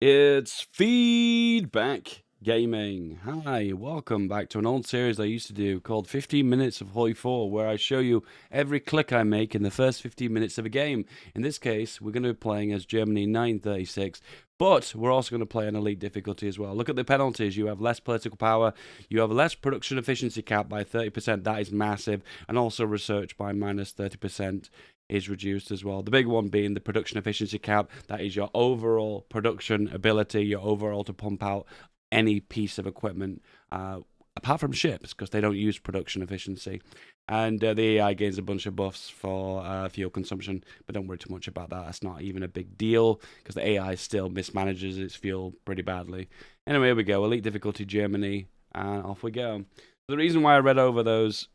It's Feedback Gaming. Hi, welcome back to an old series I used to do called 15 Minutes of hoi4, where I show you every click I make in the first 15 minutes of a game. In this case, we're going to be playing as Germany 936, but we're also going to play on elite difficulty as well. Look at the penalties. You have less political power, you have less production efficiency cap by 30%. That is massive, and also research by minus 30% is reduced as well. The big one being the production efficiency cap. That is your overall production ability, your overall to pump out any piece of equipment, apart from ships, because they don't use production efficiency. And the AI gains a bunch of buffs for fuel consumption, but don't worry too much about that. That's not even a big deal, because the AI still mismanages its fuel pretty badly. Anyway, here we go. Elite difficulty Germany, and off we go. The reason why I read over those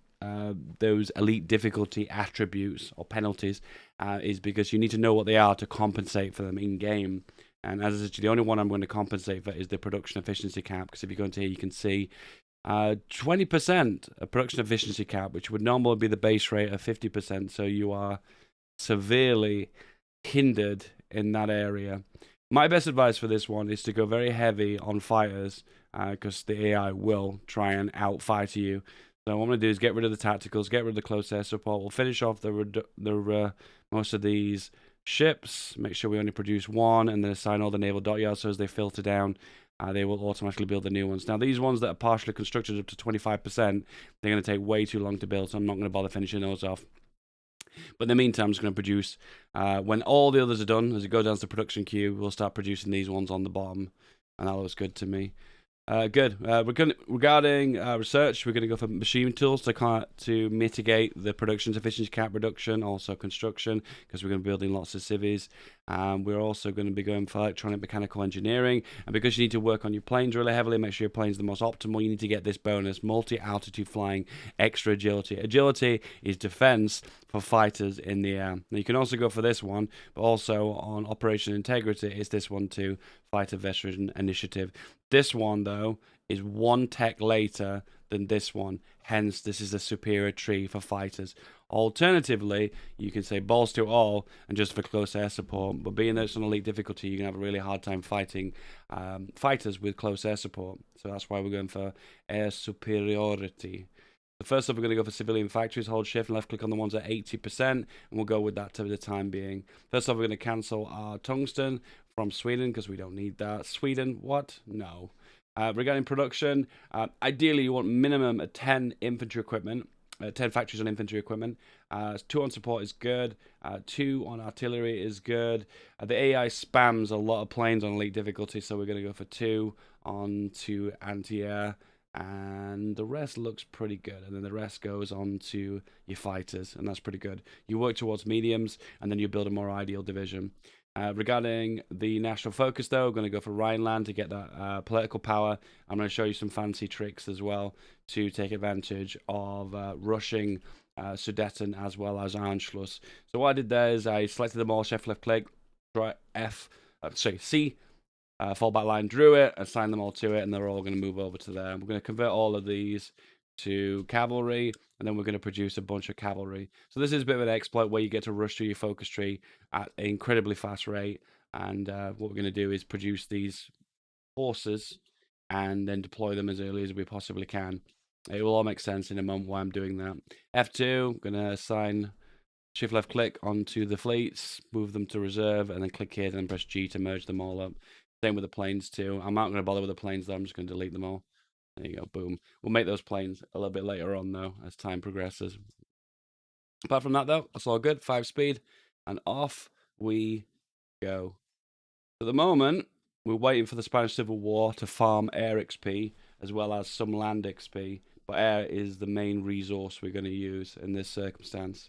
elite difficulty attributes or penalties is because you need to know what they are to compensate for them in game. And as I said, the only one I'm going to compensate for is the production efficiency cap. Because if you go into here, you can see 20% of production efficiency cap, which would normally be the base rate of 50%. So you are severely hindered in that area. My best advice for this one is to go very heavy on fighters, because the AI will try and outfight you. So what I'm going to do is get rid of the tacticals, get rid of the close air support. We'll finish off the most of these ships, make sure we only produce one, and then assign all the naval dockyards so as they filter down, they will automatically build the new ones. Now, these ones that are partially constructed up to 25%, they're going to take way too long to build, so I'm not going to bother finishing those off. But in the meantime, I'm just going to produce, when all the others are done, as it goes down to the production queue, we'll start producing these ones on the bottom, and that looks good to me. Good. Regarding research, we're going to go for machine tools to mitigate the production efficiency cap reduction, also construction, because we're going to be building lots of civvies. We're also going to be going for electronic mechanical engineering, and because you need to work on your planes really heavily, make sure your plane's the most optimal, you need to get this bonus, multi-altitude flying, extra agility. Agility is defense for fighters in the air. Now, you can also go for this one, but also on operation integrity, it's this one too, fighter veteran initiative. This one, though, is one tech later than this one. Hence, this is a superior tree for fighters. Alternatively, you can say balls to all and just for close air support. But being that it's on elite difficulty, you can have a really hard time fighting fighters with close air support. So that's why we're going for air superiority. So first off, we're going to go for civilian factories. Hold shift and left click on the ones at 80%, and we'll go with that for the time being. First off, we're going to cancel our tungsten from Sweden because we don't need that. Sweden, what? No. Regarding production, ideally you want minimum of 10 infantry equipment, 10 factories on infantry equipment. 2 on support is good. 2 on artillery is good. The AI spams a lot of planes on elite difficulty, so we're going to go for 2 on to anti-air. And the rest looks pretty good, and then the rest goes on to your fighters, and that's pretty good. You work towards mediums, and then you build a more ideal division. Regarding the national focus, though, I'm going to go for Rhineland to get that political power. I'm going to show you some fancy tricks as well to take advantage of rushing Sudeten as well as Anschluss. So what I did there is I selected them all, shift left click, try C, fallback line, drew it, assigned them all to it, and they're all going to move over to there. We're going to convert all of these to cavalry, and then we're going to produce a bunch of cavalry. So this is a bit of an exploit where you get to rush through your focus tree at an incredibly fast rate, and what we're going to do is produce these horses and then deploy them as early as we possibly can. It will all make sense in a moment why I'm doing that. F2, I'm going to assign shift left click onto the fleets, move them to reserve, and then click here and then press G to merge them all up. Same with the planes too. I'm not going to bother with the planes though, I'm just going to delete them all. There you go, boom. We'll make those planes a little bit later on though, as time progresses. Apart from that though, that's all good. 5 speed, and off we go. At the moment, we're waiting for the Spanish Civil War to farm air XP as well as some land XP, but air is the main resource we're going to use in this circumstance.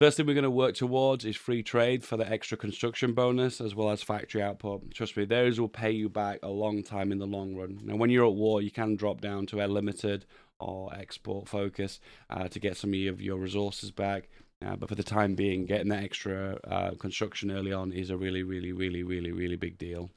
First thing we're going to work towards is free trade for the extra construction bonus as well as factory output. Trust me, those will pay you back a long time in the long run. Now, when you're at war, you can drop down to air limited or export focus to get some of your resources back. But for the time being, getting that extra construction early on is a really, really, really, really, really big deal.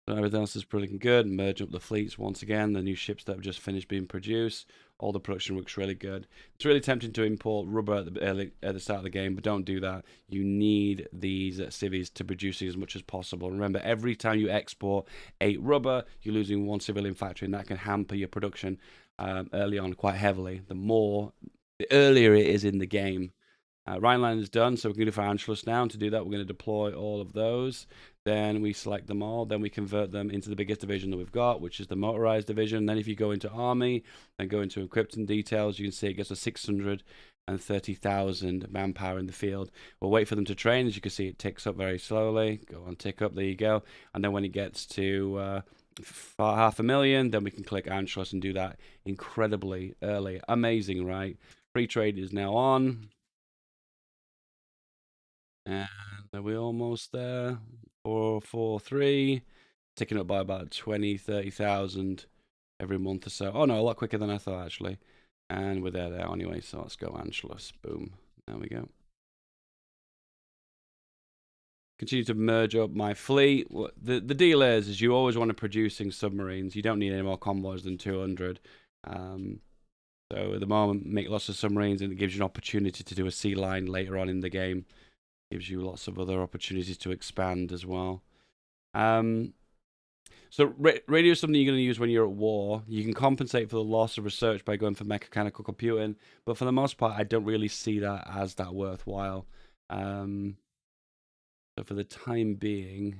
So everything else is looking good. Merge up the fleets once again. The new ships that have just finished being produced. All the production looks really good. It's really tempting to import rubber at the start of the game, but don't do that. You need these civvies to producing as much as possible. Remember, every time you export 8 rubber, you're losing 1 civilian factory, and that can hamper your production early on quite heavily. The earlier it is in the game. Rhineland is done, so we're going to do for Anschluss now. And to do that, we're going to deploy all of those. Then we select them all. Then we convert them into the biggest division that we've got, which is the motorized division. Then if you go into army and go into equipment details, you can see it gets a 630,000 manpower in the field. We'll wait for them to train. As you can see, it ticks up very slowly. Go on, tick up. There you go. And then when it gets to 500,000, then we can click Anschluss and do that incredibly early. Amazing, right? Free trade is now on. And are we almost there? 443, ticking up by about 20, 30,000 every month or so. Oh no, a lot quicker than I thought actually. And we're there now anyway, so let's go Anschluss. Boom. There we go. Continue to merge up my fleet. The deal is you always want to producing submarines. You don't need any more convoys than 200. So at the moment, make lots of submarines, and it gives you an opportunity to do a sea line later on in the game. Gives you lots of other opportunities to expand as well. So radio is something you're going to use when you're at war. You can compensate for the loss of research by going for mechanical computing, but for the most part, I don't really see that as that worthwhile. So for the time being,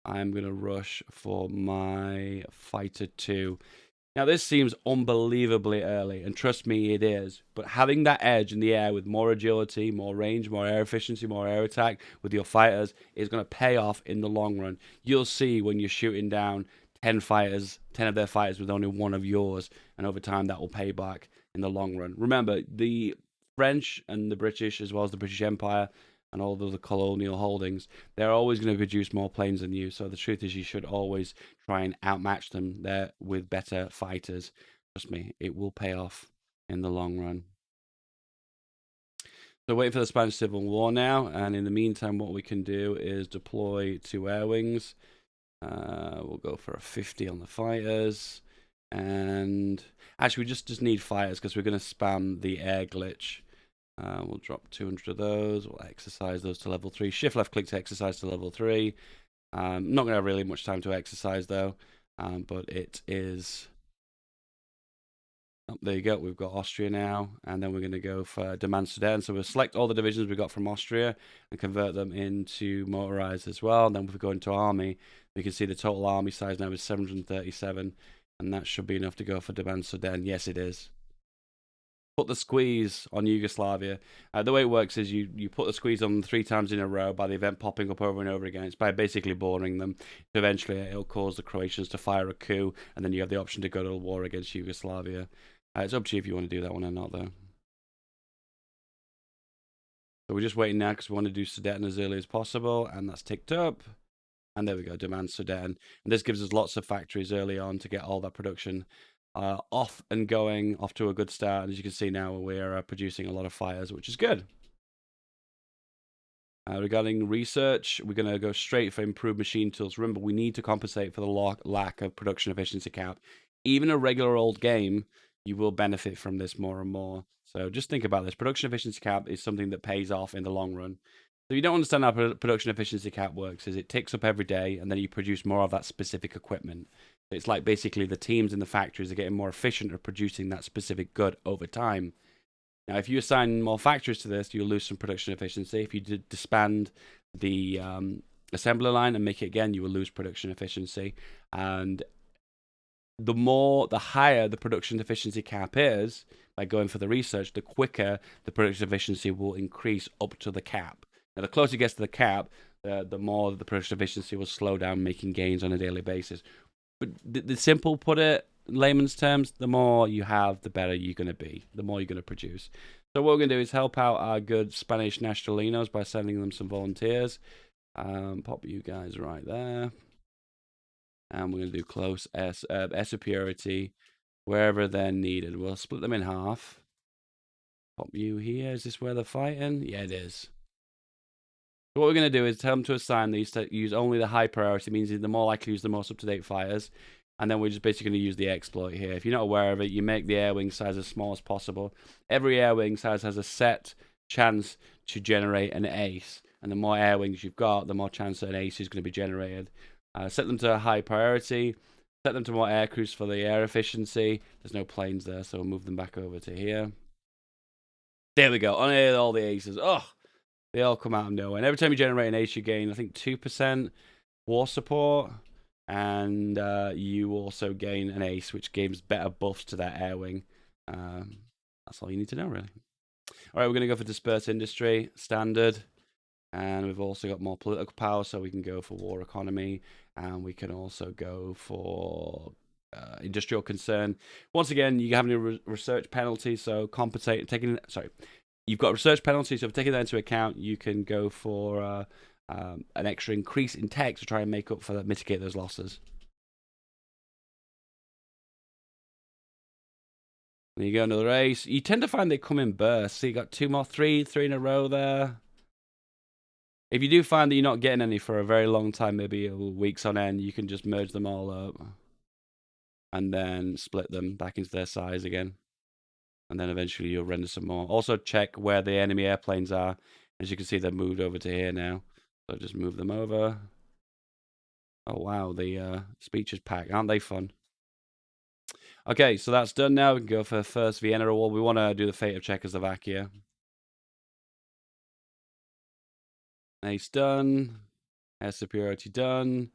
I'm going to rush for my Fighter 2. Now, this seems unbelievably early, and trust me, it is. But having that edge in the air with more agility, more range, more air efficiency, more air attack with your fighters is going to pay off in the long run. You'll see when you're shooting down 10 fighters, 10 of their fighters with only one of yours, and over time that will pay back in the long run. Remember, the French and the British, as well as the British Empire, and all of the colonial holdings, they're always going to produce more planes than you. So the truth is, you should always try and outmatch them there with better fighters. Trust me, it will pay off in the long run. So waiting for the Spanish Civil War now, and in the meantime, what we can do is deploy 2 air wings. We'll go for a 50 on the fighters, and actually we just need fighters because we're going to spam the air glitch. We'll drop 200 of those. We'll exercise those to level 3. Shift left click to exercise to level 3. Not going to have really much time to exercise though, but it is. Oh, there you go. We've got Austria now, and then we're going to go for Demand Sudan. So we'll select all the divisions we got from Austria and convert them into motorized as well. And then if we go into army, we can see the total army size now is 737, and that should be enough to go for Demand Sudan. Yes, it is. Put the squeeze on Yugoslavia. The way it works is you put the squeeze on them 3 times in a row by the event popping up over and over again. It's by basically boring them. So eventually, it'll cause the Croatians to fire a coup, and then you have the option to go to war against Yugoslavia. It's up to you if you want to do that one or not, though. So we're just waiting now because we want to do Sudetenland as early as possible, and that's ticked up. And there we go, demand Sudan. And this gives us lots of factories early on to get all that production off and going, off to a good start. And as you can see now, we're producing a lot of fighters, which is good. Regarding research, we're going to go straight for improved machine tools. Remember, we need to compensate for the lack of production efficiency cap. Even a regular old game, you will benefit from this more and more. So just think about this. Production efficiency cap is something that pays off in the long run. So you don't understand how production efficiency cap works, is it ticks up every day, and then you produce more of that specific equipment. So it's like basically the teams in the factories are getting more efficient at producing that specific good over time. Now, if you assign more factories to this, you'll lose some production efficiency. If you disband the assembly line and make it again, you will lose production efficiency. And the higher the production efficiency cap is, by going for the research, the quicker the production efficiency will increase up to the cap. Now, the closer it gets to the cap, the more the production efficiency will slow down, making gains on a daily basis. But the simple put it, layman's terms, the more you have, the better you're going to be, the more you're going to produce. So what we're going to do is help out our good Spanish Nationalinos by sending them some volunteers. Pop you guys right there. And we're going to do close air superiority wherever they're needed. We'll split them in half. Pop you here. Is this where they're fighting? Yeah, it is. So what we're going to do is tell them to assign these to use only the high priority, means they're more likely to use the most up-to-date fighters. And then we're just basically going to use the exploit here. If you're not aware of it, you make the air wing size as small as possible. Every air wing size has a set chance to generate an ace. And the more air wings you've got, the more chance that an ace is going to be generated. Set them to a high priority. Set them to more air crews for the air efficiency. There's no planes there, so we'll move them back over to here. There we go. On all the aces. Oh, they all come out of nowhere. And every time you generate an ace, you gain, I think, 2% war support. And you also gain an ace, which gives better buffs to that air wing. That's all you need to know, really. All right, we're going to go for dispersed industry, standard. And we've also got more political power, so we can go for war economy. And we can also go for industrial concern. Once again, you have any research penalties, so compensate, you've got research penalties, so taking that into account, you can go for an extra increase in tech to try and make up for that, mitigate those losses. There you go, another ace. You tend to find they come in bursts. So you got three in a row there. If you do find that you're not getting any for a very long time, maybe weeks on end, you can just merge them all up and then split them back into their size again. And then eventually you'll render some more. Also check where the enemy airplanes are. As you can see, they've moved over to here now. So just move them over. Oh, wow, the speech is packed. Aren't they fun? Okay, so that's done now. We can go for first Vienna Award. We want to do the fate of Czechoslovakia. Ace done. Air superiority done.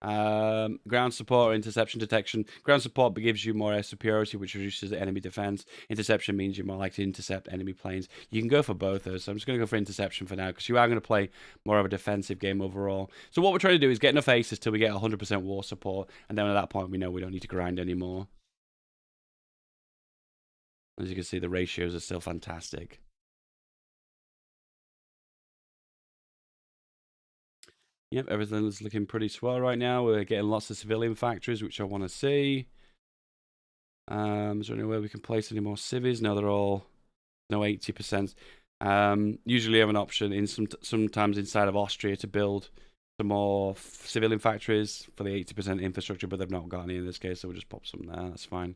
Ground support or interception detection. Ground support gives you more air superiority, which reduces enemy defense. Interception means you're more likely to intercept enemy planes. You can go for both of those. So I'm just going to go for interception for now, because you are going to play more of a defensive game overall. So what we're trying to do is get enough aces till we get 100% war support, and then at that point we know we don't need to grind anymore. As you can see, the ratios are still fantastic. Yep, everything's looking pretty swell right now. We're getting lots of civilian factories, which I want to see. Is there any way we can place any more civvies? No, they're all no 80%. Usually you have an option in sometimes inside of Austria to build some more civilian factories for the 80% infrastructure, but they've not got any in this case, so we'll just pop some there. That's fine.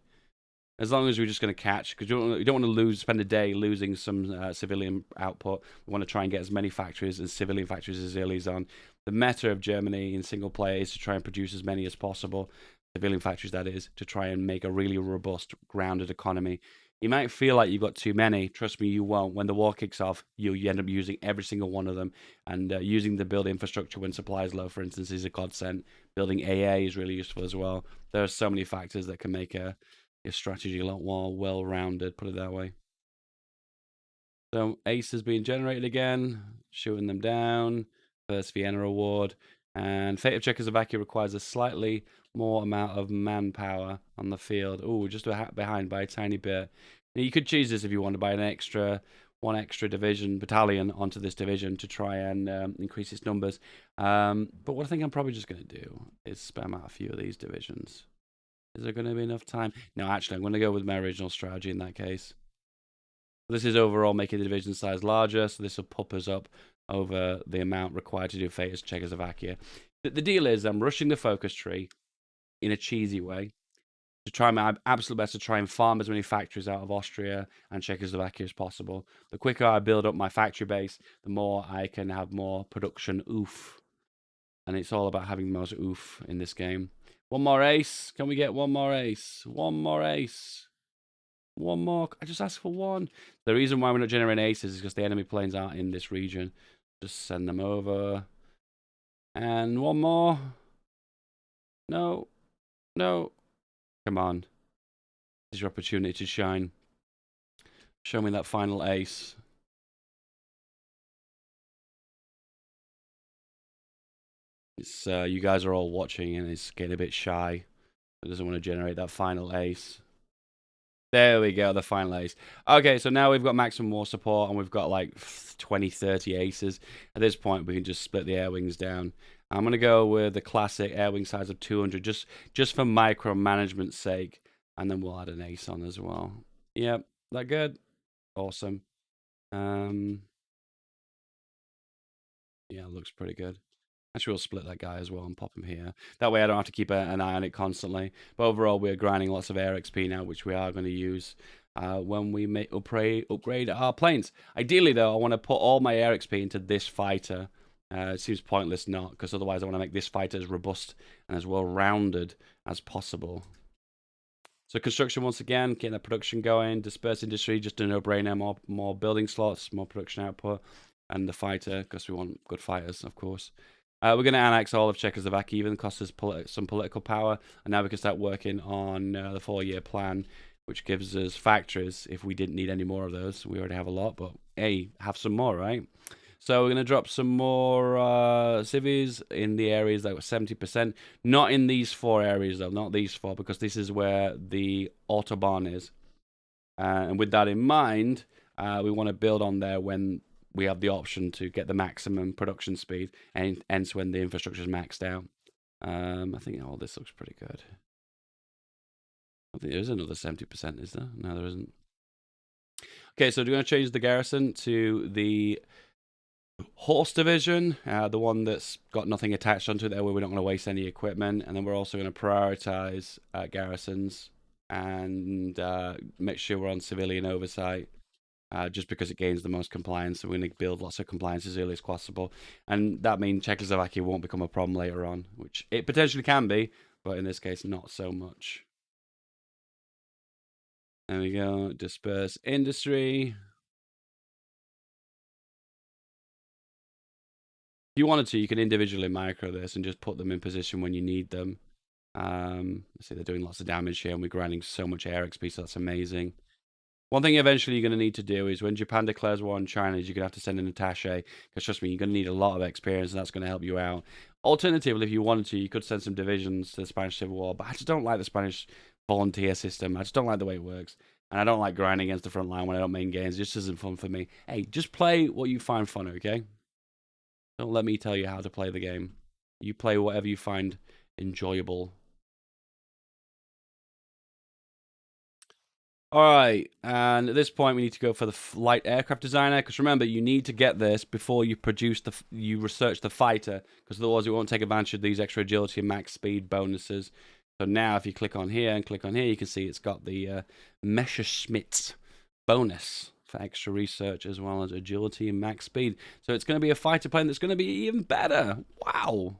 As long as we're just going to catch, because you don't want to spend a day losing some civilian output. We want to try and get as many factories and civilian factories as early as on. The meta of Germany in single player is to try and produce as many as possible, civilian factories that is, to try and make a really robust, grounded economy. You might feel like you've got too many. Trust me, you won't. When the war kicks off, you end up using every single one of them. And using the build infrastructure when supply is low, for instance, is a godsend. Building AA is really useful as well. There are so many factors that can make your strategy a lot more well-rounded, put it that way. So ace is being generated again, shooting them down. First Vienna Award. And Fate of Czechoslovakia requires a slightly more amount of manpower on the field. Oh, we're just behind by a tiny bit. Now, you could choose this if you want to buy one extra battalion onto this division to try and increase its numbers. But what I think I'm probably just going to do is spam out a few of these divisions. Is there going to be enough time? No, actually, I'm going to go with my original strategy in that case. This is overall making the division size larger, so this will pop us up over the amount required to do Fate of Czechoslovakia. The deal is I'm rushing the focus tree in a cheesy way to try my absolute best to try and farm as many factories out of Austria and Czechoslovakia as possible. The quicker I build up my factory base, the more I can have more production oof. And it's all about having the most oof in this game. One more ace. Can we get one more ace? One more ace. One more. I just asked for one. The reason why we're not generating aces is because the enemy planes aren't in this region. Just send them over. And one more. No. No. Come on. This is your opportunity to shine. Show me that final ace. It's you guys are all watching and it's getting a bit shy. It doesn't want to generate that final ace. There we go, the final ace. Okay, so now we've got maximum war support and we've got like 20, 30 aces. At this point, we can just split the air wings down. I'm going to go with the classic air wing size of 200, just for micromanagement's sake. And then we'll add an ace on as well. Yep, that good? Awesome. Yeah, it looks pretty good. Actually, we'll split that guy as well and pop him here. That way I don't have to keep an eye on it constantly. But overall, we're grinding lots of air XP now, which we are going to use when we upgrade our planes. Ideally, though, I want to put all my air XP into this fighter. It seems pointless not, because otherwise I want to make this fighter as robust and as well-rounded as possible. So construction, once again, getting the production going. Disperse industry, just a no-brainer. More building slots, more production output. And the fighter, because we want good fighters, of course. We're going to annex all of Czechoslovakia, even cost us some political power. And now we can start working on the 4-year plan, which gives us factories if we didn't need any more of those. We already have a lot, but hey, have some more, right? So we're going to drop some more civies in the areas that were 70%. Not in these 4 areas, though. Not these 4, because this is where the Autobahn is. And with that in mind, we want to build on there when we have the option to get the maximum production speed, and hence when the infrastructure is maxed out. I think all this looks pretty good. I think there's another 70%, is there? No, there isn't. Okay, so we're going to change the garrison to the Horse Division, the one that's got nothing attached onto it there, where we're not going to waste any equipment. And then we're also going to prioritize garrisons and make sure we're on civilian oversight. Just because it gains the most compliance. So we're going to build lots of compliance as early as possible. And that means Czechoslovakia won't become a problem later on, which it potentially can be, but in this case, not so much. There we go. Disperse industry. If you wanted to, you can individually micro this and just put them in position when you need them. See, they're doing lots of damage here, and we're grinding so much air XP, so that's amazing. One thing eventually you're going to need to do is when Japan declares war on China, is you're going to have to send an attaché, because trust me, you're going to need a lot of experience, and that's going to help you out. Alternatively, if you wanted to, you could send some divisions to the Spanish Civil War, but I just don't like the Spanish volunteer system. I just don't like the way it works. And I don't like grinding against the front line when I don't main games. It just isn't fun for me. Hey, just play what you find fun, okay? Don't let me tell you how to play the game. You play whatever you find enjoyable. All right, and at this point we need to go for the light aircraft designer, because remember, you need to get this before you you research the fighter, because otherwise it won't take advantage of these extra agility and max speed bonuses. So now if you click on here and click on here, you can see it's got the Messerschmitt bonus for extra research as well as agility and max speed. So it's going to be a fighter plane that's going to be even better. Wow.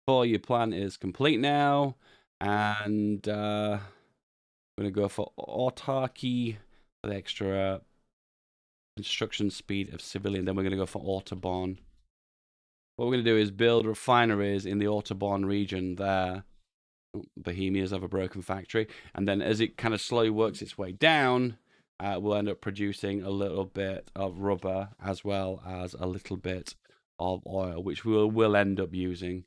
Your plan is complete now, and I'm going to go for autarky for the extra construction speed of civilian. Then we're going to go for Autobahn. What we're going to do is build refineries in the Autobahn region there. Bohemians have a broken factory. And then as it kind of slowly works its way down, we'll end up producing a little bit of rubber as well as a little bit of oil, which we'll end up using.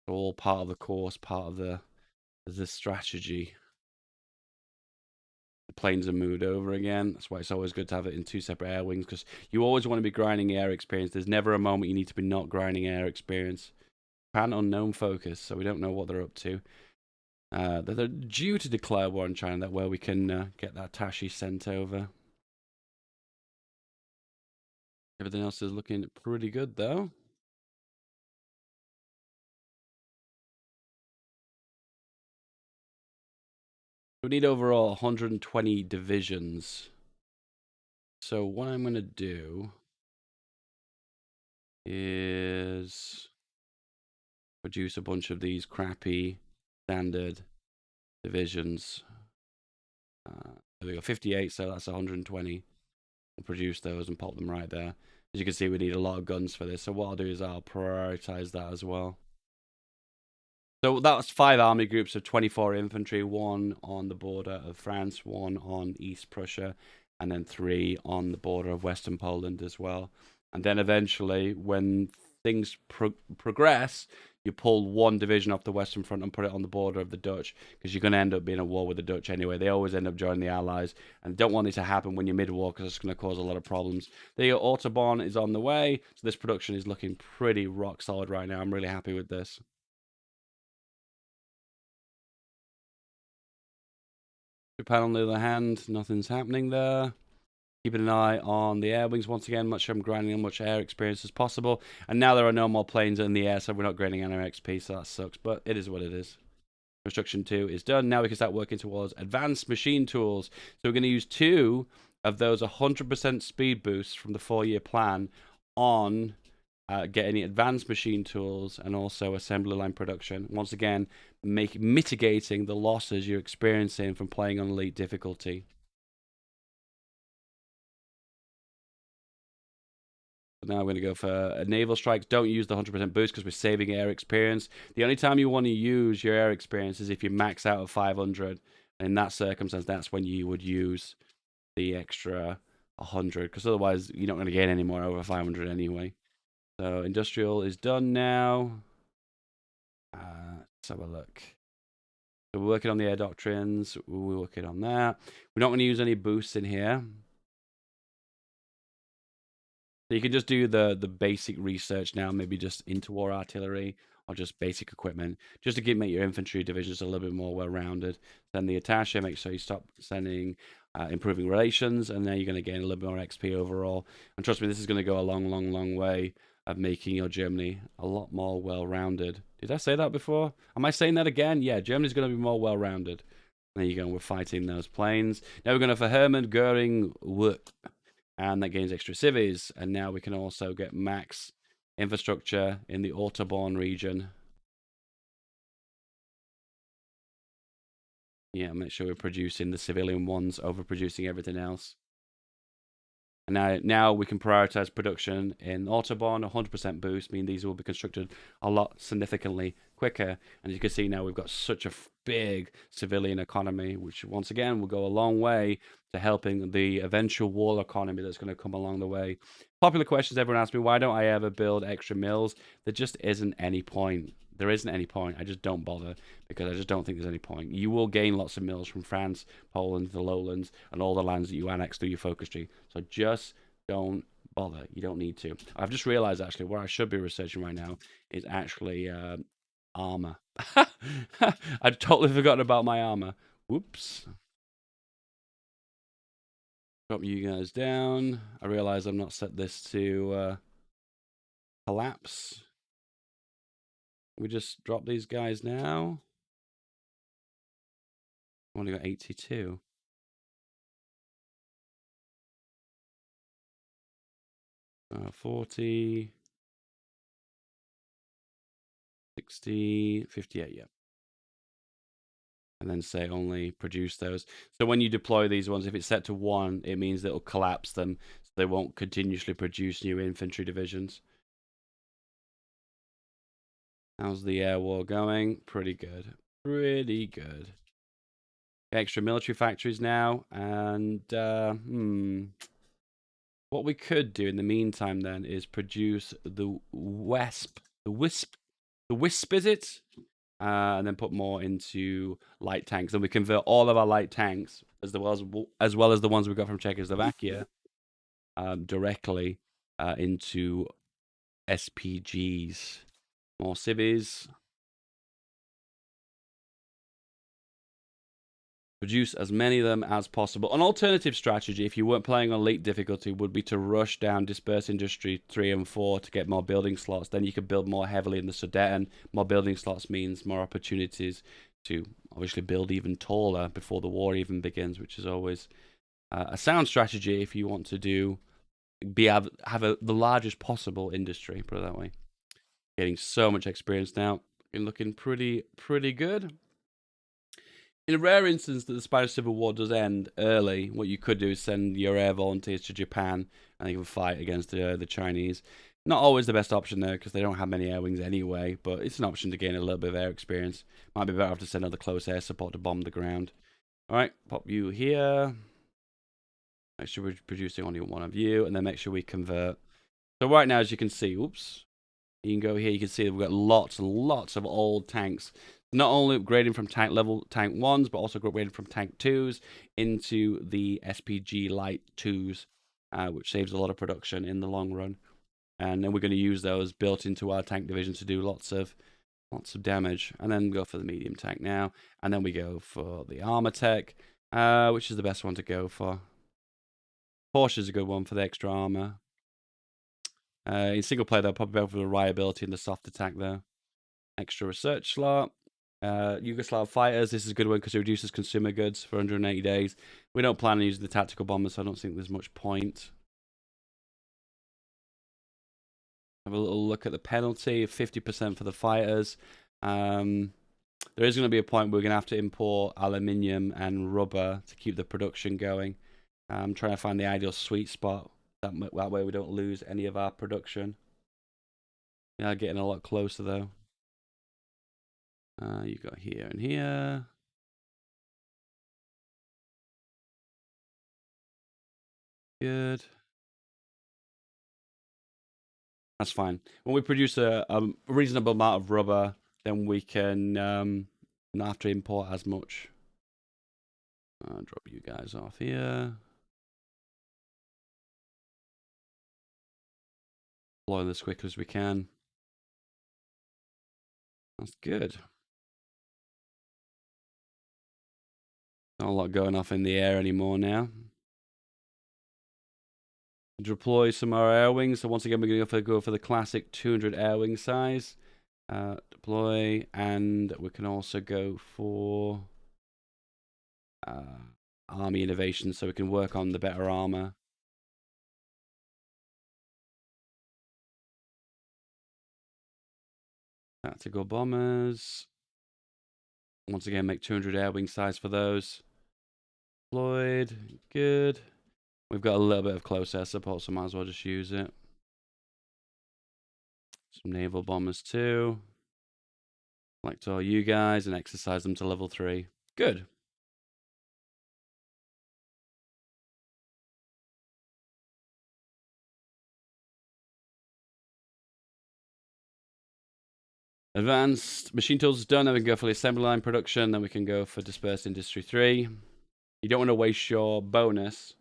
All part of the course, part of the strategy. The planes are moved over again. That's why it's always good to have it in 2 separate air wings, because you always want to be grinding air experience. There's never a moment you need to be not grinding air experience. Japan unknown focus, so we don't know what they're up to. They're due to declare war on China, that where we can get that Tashi sent over. Everything else is looking pretty good, though. We need overall 120 divisions. So what I'm going to do is produce a bunch of these crappy standard divisions. There we go, 58, so that's 120. We'll produce those and pop them right there. As you can see, we need a lot of guns for this, so what I'll do is I'll prioritize that as well. So that was 5 army groups of 24 infantry, 1 on the border of France, 1 on East Prussia, and then 3 on the border of Western Poland as well. And then eventually, when things progress, you pull 1 division off the Western Front and put it on the border of the Dutch, because you're going to end up being at war with the Dutch anyway. They always end up joining the Allies, and don't want it to happen when you're mid-war, because it's going to cause a lot of problems. The Autobahn is on the way, so this production is looking pretty rock solid right now. I'm really happy with this. Japan, on the other hand, nothing's happening there. Keeping an eye on the air wings once again. Much I'm grinding as much air experience as possible. And now there are no more planes in the air, so we're not grinding on our XP, so that sucks. But it is what it is. Construction 2 is done. Now we can start working towards advanced machine tools. So we're going to use 2 of those 100% speed boosts from the 4-year plan on getting advanced machine tools and also assembly line production. Once again, mitigating the losses you're experiencing from playing on elite difficulty. Now we're going to go for naval strikes. Don't use the 100% boost because we're saving air experience. The only time you want to use your air experience is if you max out at 500. And in that circumstance, that's when you would use the extra 100 because otherwise you're not going to gain any more over 500 anyway. So industrial is done now. Let's have a look. So we're working on the air doctrines. We're working on that. We're not going to use any boosts in here. So you can just do the basic research now, maybe just interwar artillery or just basic equipment, just to make your infantry divisions a little bit more well-rounded. Then the attache, make sure you stop sending improving relations, and then you're going to gain a little bit more XP overall. And trust me, this is going to go a long, long, long way of making your Germany a lot more well-rounded. Did I say that before? Am I saying that again? Yeah, Germany's going to be more well-rounded. There you go. We're fighting those planes. Now we're going for Hermann Göring Work. And that gains extra civies. And now we can also get max infrastructure in the Autobahn region. Yeah, make sure we're producing the civilian ones, overproducing everything else. And now we can prioritize production in Autobahn, 100% boost, meaning these will be constructed a lot significantly quicker. And you can see now we've got such a big civilian economy, which once again will go a long way to helping the eventual war economy that's going to come along the way. Popular questions everyone asks me, why don't I ever build extra mills? There just isn't any point. There isn't any point. I just don't bother because I just don't think there's any point. You will gain lots of mills from France, Poland, the lowlands, and all the lands that you annex through your focus tree. So just don't bother. You don't need to. I've just realized actually what I should be researching right now is actually armor. I'd totally forgotten about my armor. Whoops. Drop you guys down. I realize I'm not set this to collapse. We just drop these guys now. I've only got 82. 40, 60, 58, yeah. And then say only produce those. So when you deploy these ones, if it's set to 1, it means that it'll collapse them, so they won't continuously produce new infantry divisions. How's the air war going? Pretty good. Pretty good. Extra military factories now, and what we could do in the meantime then is produce the WESP, the WISP is it? And then put more into light tanks. Then we convert all of our light tanks, as well as the ones we got from Czechoslovakia, directly into SPGs. More civvies. Produce as many of them as possible. An alternative strategy, if you weren't playing on elite difficulty, would be to rush down Disperse Industry 3 and 4 to get more building slots. Then you could build more heavily in the Sudeten. More building slots means more opportunities to obviously build even taller before the war even begins, which is always a sound strategy if you want to have the largest possible industry, put it that way. Getting so much experience now. Been looking pretty good. In a rare instance that the Spanish Civil War does end early, what you could do is send your air volunteers to Japan and they can fight against the Chinese. Not always the best option there because they don't have many air wings anyway, but it's an option to gain a little bit of air experience. Might be better off to send other close air support to bomb the ground. Alright, pop you here. Make sure we're producing only one of you, and then make sure we convert. So right now, as you can see, oops, you can go here, you can see we've got lots and lots of old tanks. Not only upgrading from tank 1s, but also upgrading from tank 2s into the SPG light 2s, which saves a lot of production in the long run. And then we're going to use those built into our tank division to do lots of damage. And then go for the medium tank now. And then we go for the armor tech, which is the best one to go for. Porsche's a good one for the extra armor. In single player, they'll probably go for the reliability and the soft attack there. Extra research slot. Yugoslav fighters. This is a good one because it reduces consumer goods for 180 days. We don't plan on using the tactical bombers, so I don't think there's much point. Have a little look at the penalty of 50% for the fighters. There is going to be a point where we're going to have to import aluminium and rubber to keep the production going. I'm trying to find the ideal sweet spot. That way we don't lose any of our production. Yeah, getting a lot closer though. You got here and here. Good. That's fine. When we produce a reasonable amount of rubber, then we can not have to import as much. I'll drop you guys off here. Deploy this quick as we can. That's good. Not a lot going off in the air anymore now. Deploy some more air wings. So once again, we're going to go for the classic 200 air wing size. Deploy, and we can also go for army innovation, so we can work on the better armor. Tactical bombers. Once again, make 200 air wing size for those. Deployed. Good. We've got a little bit of close air support, so might as well just use it. Some naval bombers too. Select all you guys and exercise them to level 3. Good. Advanced machine tools is done. Then we can go for the assembly line production. Then we can go for dispersed industry 3. You don't want to waste your bonus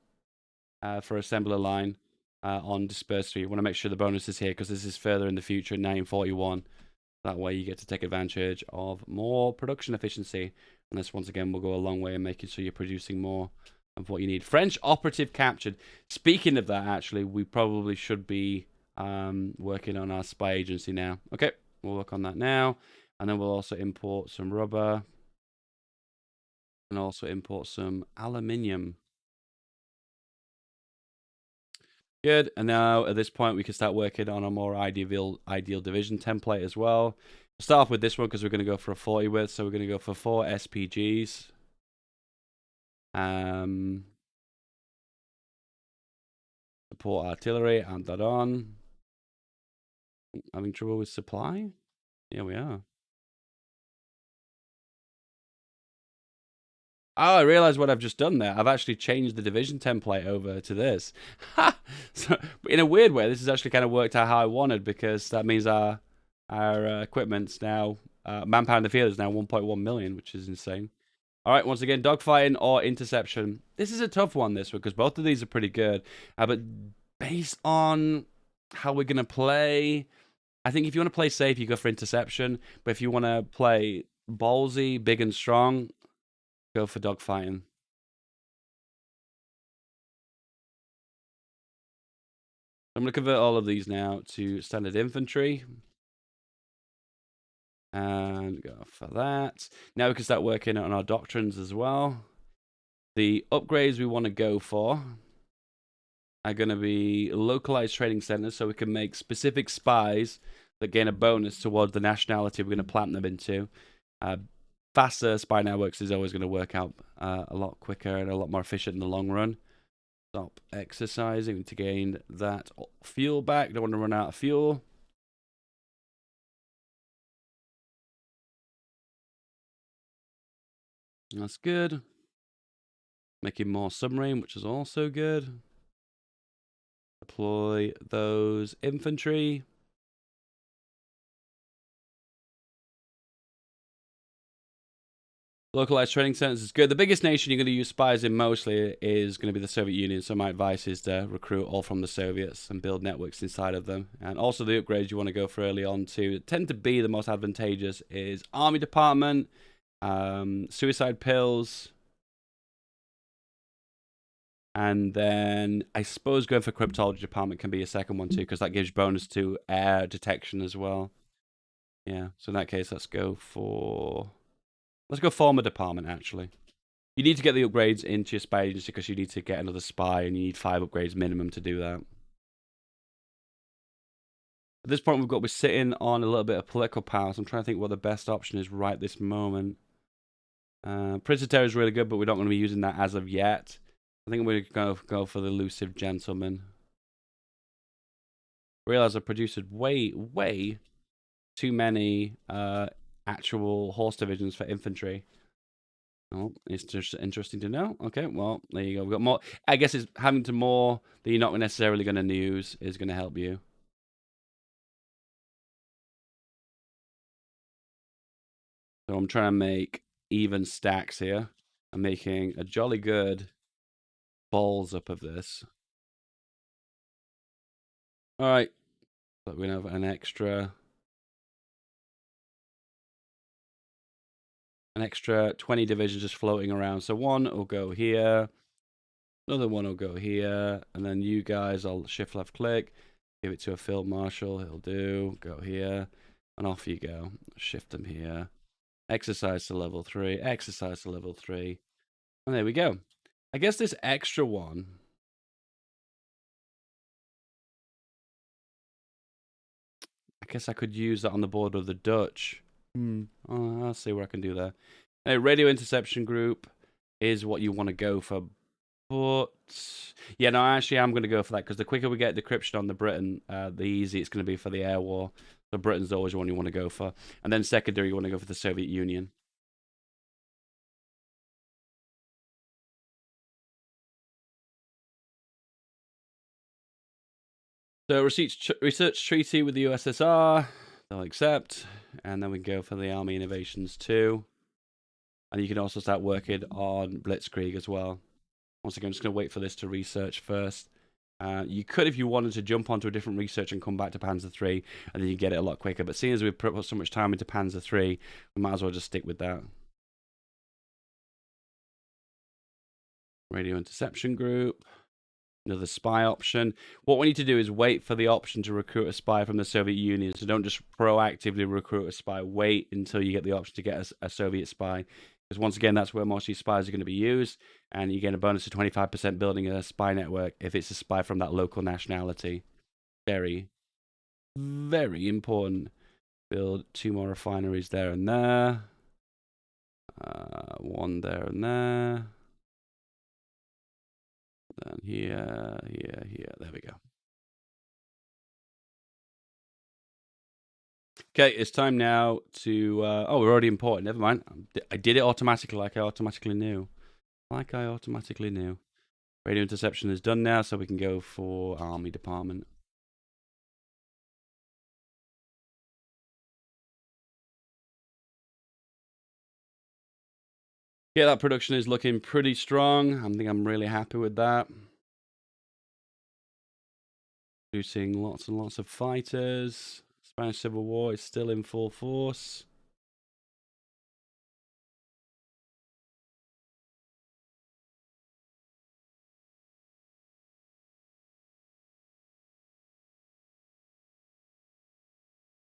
for assembly line on dispersed 3. You want to make sure the bonus is here because this is further in the future in 1941. That way you get to take advantage of more production efficiency. And this, once again, will go a long way in making sure you're producing more of what you need. French operative captured. Speaking of that, actually, we probably should be working on our spy agency now. Okay, we'll work on that now. And then we'll also import some rubber. And also import some aluminium. Good. And now at this point, we can start working on a more ideal division template as well. We'll start off with this one because we're going to go for a 40 width. So we're going to go for 4 SPGs. Support artillery, and that on. Having trouble with supply? Yeah, we are. Oh, I realize what I've just done there. I've actually changed the division template over to this. So, in a weird way, this has actually kind of worked out how I wanted, because that means our equipment's now, manpower in the field is now 1.1 million, which is insane. All right, once again, dogfighting or interception. This is a tough one, this one, because both of these are pretty good. But based on how we're going to play, I think if you want to play safe, you go for interception. But if you want to play ballsy, big and strong, go for dogfighting. I'm going to convert all of these now to standard infantry. And go for that. Now we can start working on our doctrines as well. The upgrades we want to go for are going to be localized training centers, so we can make specific spies that gain a bonus towards the nationality we're going to plant them into. Faster spy networks is always going to work out a lot quicker and a lot more efficient in the long run. Stop exercising to gain that fuel back. Don't want to run out of fuel. That's good. Making more submarine, which is also good. Deploy those infantry. Localized training centers is good. The biggest nation you're going to use spies in mostly is going to be the Soviet Union. So my advice is to recruit all from the Soviets and build networks inside of them. And also the upgrades you want to go for early on to tend to be the most advantageous is Army Department, suicide pills, And then I suppose going for cryptology department can be a second one too, because that gives bonus to air detection as well. Yeah, so in that case, let's go former department actually. You need to get the upgrades into your spy agency because you need to get another spy, and you need 5 upgrades minimum to do that. At this point, we're sitting on a little bit of political power, so I'm trying to think what the best option is right this moment. Prince of Terror is really good, but we're not going to be using that as of yet. I think we're going to go for the Elusive Gentleman. Realize I've produced way too many actual horse divisions for infantry. Oh, it's just interesting to know. Okay, well, there you go. We've got more. I guess it's having to more that you're not necessarily going to use is going to help you. So I'm trying to make even stacks here. I'm making a jolly good balls up of this. All right, but we have an extra 20 divisions just floating around. So one will go here, another one will go here, and then you guys, I'll shift left click, give it to a field marshal. He'll do go here, and off you go. Shift them here. Exercise to level 3. Exercise to level 3. And there we go. I guess this extra one. I guess I could use that on the border of the Dutch. Oh, I'll see where I can do that. A radio interception group is what you want to go for. But yeah, no, actually, I'm going to go for that because the quicker we get decryption on the Britain, the easier it's going to be for the air war. So Britain's always one you want to go for. And then secondary, you want to go for the Soviet Union. So research treaty with the USSR, they'll accept, and then we go for the army innovations too. And you can also start working on Blitzkrieg as well. Once again, I'm just going to wait for this to research first. You could, if you wanted, to jump onto a different research and come back to Panzer 3, and then you get it a lot quicker. But seeing as we've put so much time into Panzer 3, we might as well just stick with that. Radio interception group. Another spy option. What we need to do is wait for the option to recruit a spy from the Soviet Union. So don't just proactively recruit a spy. Wait until you get the option to get a Soviet spy. Because once again, that's where most of these spies are going to be used. And you get a bonus of 25% building a spy network if it's a spy from that local nationality. Very, very important. Build 2 more refineries there and there. 1 there and there. Then here. There we go. Okay, it's time now to. Oh, we're already imported. Never mind. I did it automatically, like I automatically knew. Radio interception is done now, so we can go for army department. Yeah, that production is looking pretty strong. I think I'm really happy with that. Producing lots and lots of fighters. Spanish Civil War is still in full force.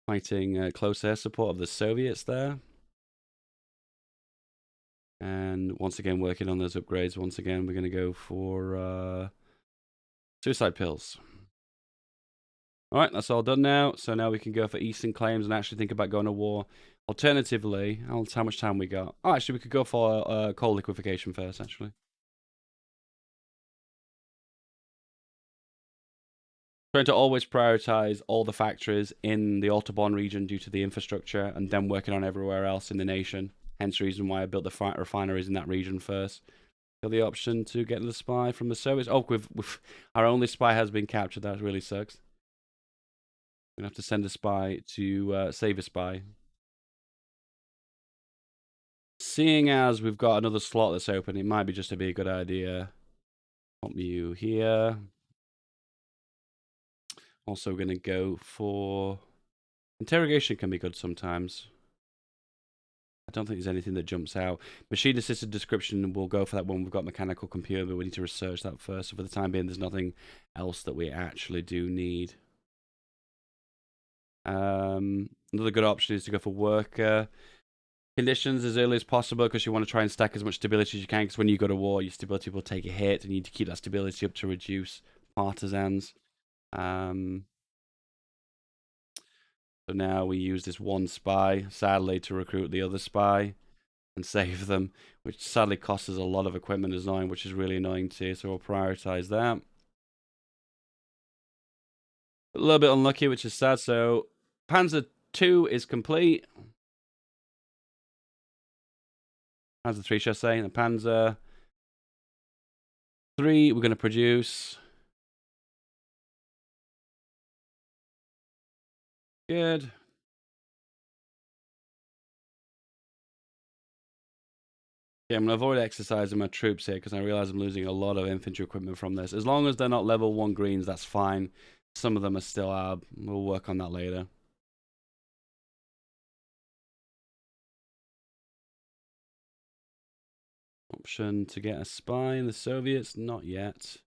Fighting close air support of the Soviets there. And once again, working on those upgrades. Once again, we're going to go for suicide pills. All right, that's all done now. So now we can go for Eastern claims and actually think about going to war. Alternatively, how much time we got? Oh, actually, we could go for coal liquefaction first, actually. Trying to always prioritize all the factories in the Autobahn region due to the infrastructure and then working on everywhere else in the nation. Hence the reason why I built the refineries in that region first. Got the option to get the spy from the Soviets. Oh, our only spy has been captured. That really sucks. We're going to have to send a spy to save a spy. Seeing as we've got another slot that's open, it might be just be a good idea. Want you here. Also, we're going to go for interrogation. Can be good sometimes. I don't think there's anything that jumps out. Machine assisted description will go for that one. We've got mechanical computer, but we need to research that first. So for the time being, there's nothing else that we actually do need. Another good option is to go for worker conditions as early as possible, because you want to try and stack as much stability as you can, because when you go to war, your stability will take a hit, and you need to keep that stability up to reduce partisans. So now we use this one spy, sadly, to recruit the other spy and save them, which sadly costs us a lot of equipment design, which is really annoying too, so we'll prioritize that. A little bit unlucky, which is sad. So Panzer 2 is complete. Panzer 3, should I say? And Panzer 3, we're going to produce. Good. Yeah, I'm going to avoid exercising my troops here, because I realize I'm losing a lot of infantry equipment from this. As long as they're not level 1 greens, that's fine. Some of them are still ab. We'll work on that later. Option to get a spy in the Soviets? Not yet.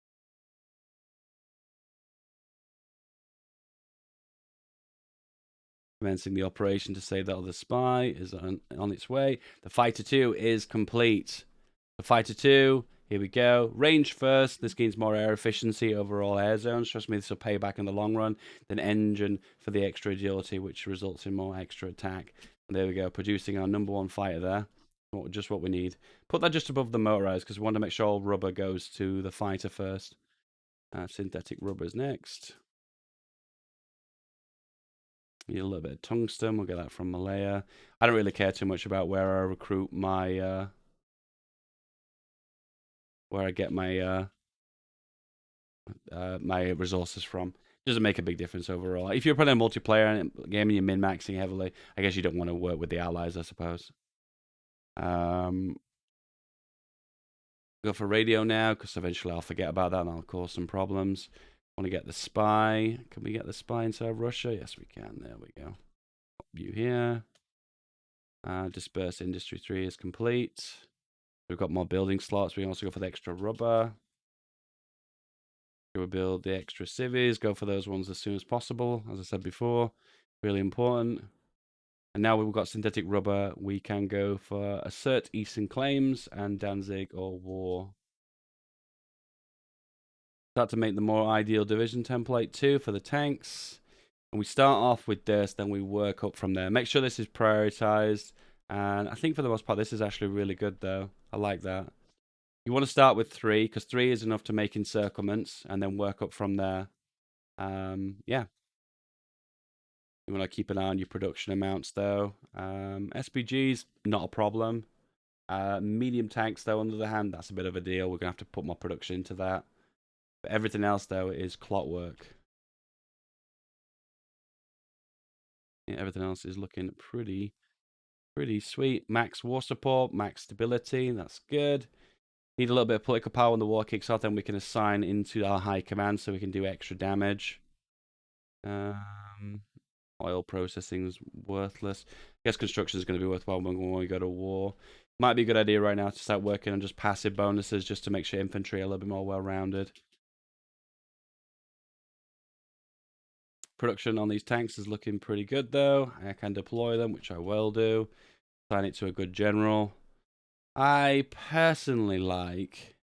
Commencing the operation to save that other spy is on its way. The Fighter 2 is complete. The Fighter 2, here we go. Range first. This gains more air efficiency over all air zones. Trust me, this will pay back in the long run. Then engine for the extra agility, which results in more extra attack. And there we go, producing our #1 fighter there. Just what we need. Put that just above the motorized, because we want to make sure all rubber goes to the fighter first. Synthetic rubber is next. Need a little bit of tungsten. We'll get that from Malaya. I don't really care too much about where I recruit my where I get my my resources from. It doesn't make a big difference overall. If you're playing a multiplayer game and you're min-maxing heavily, I guess you don't want to work with the allies, I suppose. Go for radio now, because eventually I'll forget about that and I'll cause some problems. Want to get the spy. Can we get the spy inside Russia? Yes, we can. There we go. View here. Disperse Industry 3 is complete. We've got more building slots. We can also go for the extra rubber. We'll build the extra civvies. Go for those ones as soon as possible. As I said before, really important. And now we've got synthetic rubber. We can go for assert Eastern claims and Danzig or war. Start to make the more ideal division template too for the tanks. And we start off with this, then we work up from there. Make sure this is prioritized. And I think for the most part, this is actually really good though. I like that. You want to start with 3, because 3 is enough to make encirclements and then work up from there. Yeah. You want to keep an eye on your production amounts though. SPGs, not a problem. Medium tanks though, on the other hand, that's a bit of a deal. We're going to have to put more production into that. But everything else though is clockwork. Yeah, everything else is looking pretty sweet. Max war support, max stability, that's good. Need a little bit of political power when the war kicks off, then we can assign into our high command so we can do extra damage. Oil processing is worthless. I guess construction is going to be worthwhile when we go to war. Might be a good idea right now to start working on just passive bonuses, just to make sure infantry are a little bit more well-rounded. Production on these tanks is looking pretty good though. I can deploy them, which I will do. Assign it to a good general. I personally like...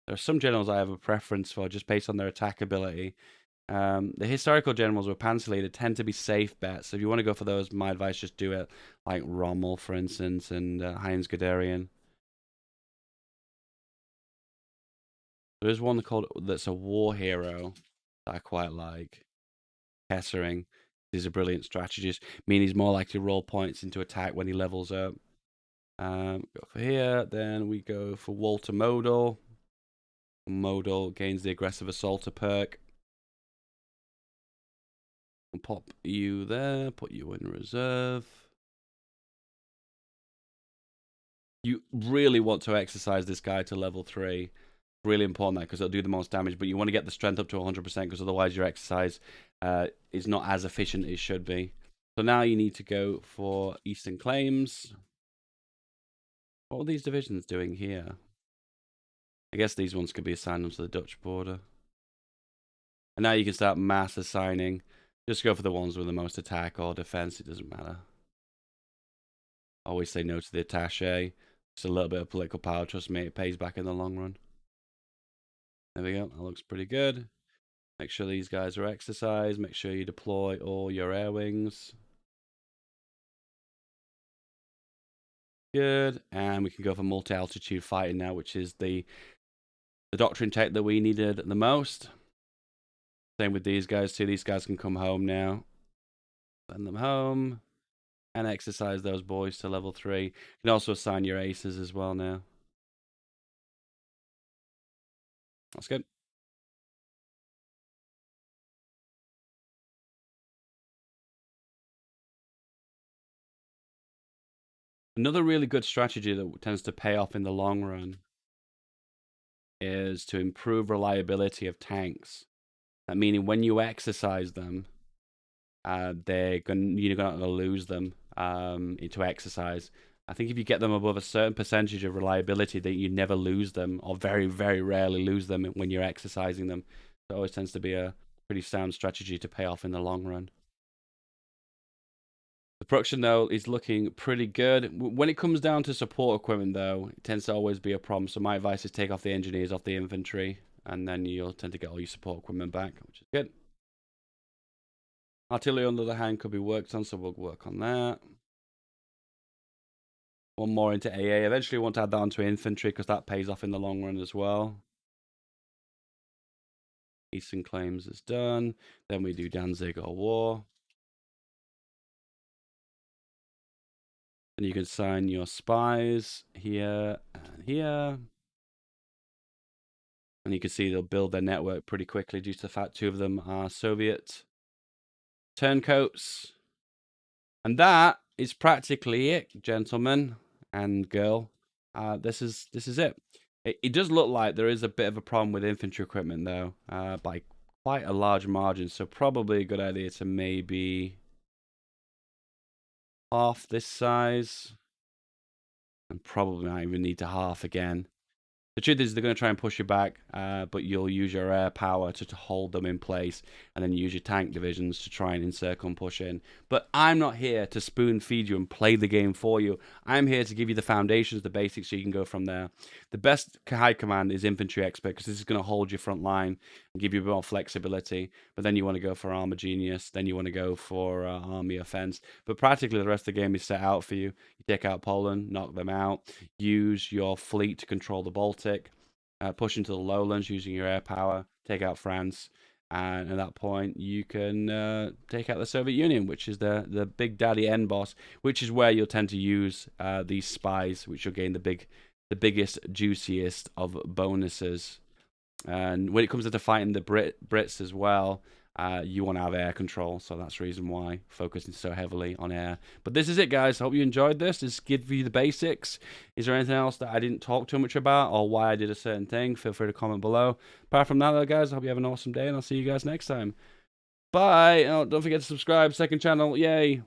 There are some generals I have a preference for just based on their attack ability. The historical generals with Panzer Leader tend to be safe bets. So if you want to go for those, my advice, just do it. Like Rommel, for instance, and Heinz Guderian. There's one called that's a war hero that I quite like. Hessering. He's a brilliant strategist. Meaning he's more likely to roll points into attack when he levels up. Go for here. Then we go for Walter Modal. Modal gains the aggressive assaulter perk. I'll pop you there. Put you in reserve. You really want to exercise this guy to level 3. Really important that, because it'll do the most damage. But you want to get the strength up to 100%, because otherwise your exercise is not as efficient as it should be. So now you need to go for Eastern Claims. What are these divisions doing here? I guess these ones could be assigned to the Dutch border. And now you can start mass assigning. Just go for the ones with the most attack or defense. It doesn't matter. Always say no to the attaché. Just a little bit of political power. Trust me, it pays back in the long run. There we go. That looks pretty good. Make sure these guys are exercised. Make sure you deploy all your air wings. Good. And we can go for multi-altitude fighting now, which is the doctrine tech that we needed the most. Same with these guys too. These guys can come home now. Send them home. And exercise those boys to level 3. You can also assign your aces as well now. That's good. Another really good strategy that tends to pay off in the long run is to improve reliability of tanks. That meaning when you exercise them, you're not going to lose them into exercise. I think if you get them above a certain percentage of reliability, that you never lose them, or very, very rarely lose them when you're exercising them. It always tends to be a pretty sound strategy to pay off in the long run. The production, though, is looking pretty good. When it comes down to support equipment, though, it tends to always be a problem. So my advice is take off the engineers off the infantry, and then you'll tend to get all your support equipment back, which is good. Artillery, on the other hand, could be worked on, so we'll work on that. One more into AA. Eventually, we want to add that onto infantry, because that pays off in the long run as well. Eastern Claims is done. Then we do Danzig or War. And you can sign your spies here and here. And you can see they'll build their network pretty quickly due to the fact 2 of them are Soviet turncoats. And that is practically it, gentlemen and girl. This is it. It does look like there is a bit of a problem with infantry equipment, though, by quite a large margin. So probably a good idea to maybe half this size. And probably not even need to half again. The truth is, they're going to try and push you back, but you'll use your air power to hold them in place, and then use your tank divisions to try and encircle and push in. But I'm not here to spoon feed you and play the game for you. I'm here to give you the foundations, the basics, so you can go from there. The best high command is infantry expert, because this is going to hold your front line and give you a bit more flexibility. But then you want to go for armor genius, then you want to go for army offense. But practically the rest of the game is set out for you. You take out Poland, knock them out, use your fleet to control the Baltic. Push into the lowlands using your air power, take out France, and at that point you can take out the Soviet Union, which is the big daddy end boss, which is where you'll tend to use these spies, which you'll gain the biggest, juiciest of bonuses. And when it comes to fighting the Brits as well, you want to have air control, so that's the reason why focusing so heavily on air. But this is it, guys. Hope you enjoyed this. Just give you the basics. Is there anything else that I didn't talk too much about, or why I did a certain thing? Feel free to comment below. Apart from that, though, guys, I hope you have an awesome day, and I'll see you guys next time. Bye. Oh, don't forget to subscribe. Second channel. Yay.